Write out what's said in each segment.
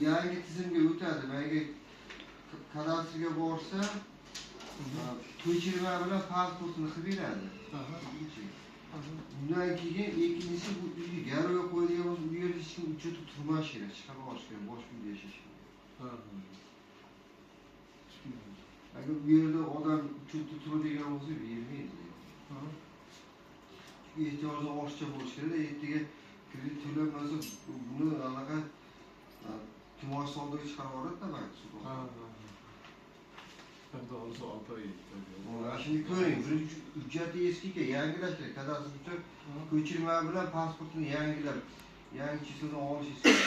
yangi tizimga o'tadi. Menga kadastrga borsa, ko'chirma bilan pasportini qilib beradi. Bundan keyin ikkinchisi bu uyga garovga qo'yilgan bo'lsa, u yerda hech kim uchib turmash kerak, chiqarib olish kerak, boshqa uyda yashash kerak. Agar bu yerda odam uchib turadigan bo'lsa, bermaydi. Ehtiyoji oshiqcha bo'lish kerak, ertaga kredit to'lanmasa, buni anaqa kimosh soldiga chiqarib yuboradi-da, balki. Şimdi ko'ring, bir hujjati eskiga yangilash kerak. Kadastr uchun ko'chirma bilan pasportini yangilab, yangi chislini olish kerak.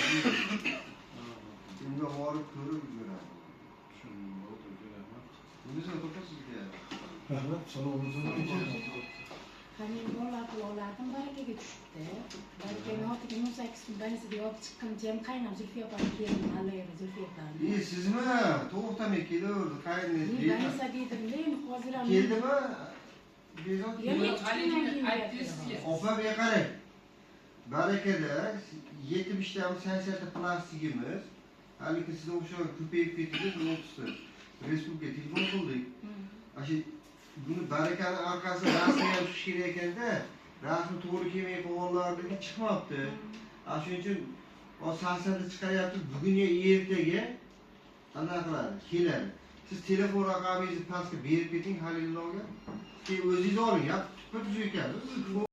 Bunga borib ko'rib yuradi. Bunisi to'xtasizga. Hani olardan barakaga tushibdi. Barakani ortiga 18 kun banisiga yopib chiqqan jam qaynab Zulfiya opam keldi, Allayeva Zulfiya opam. Sizmi? To'xtamay kelaverdi, qaynaysiz. Banisa dedim-da, endi hozir ham. Keldimi? Bezor Opaga qarang. Barakada 70 ta sansiyatta plastigimiz, haligi sizga o'sha ko'payib ketdi, o'tdi. Respublika telefon qildik. Ashi buni barakani orqasida rasmiy ham tush kerak ekanda, rasmi to'g'ri kelmay qolganlarga chiqmabdi. Shuning uchun o sansiyada chiqaryapti, bugun ya ertaga qanaqa qiladi, keladi. Siz telefon raqamingizni pastga berib keting Halillovga. Keyin o'zingiz oling, tuppa tuzuk ekan.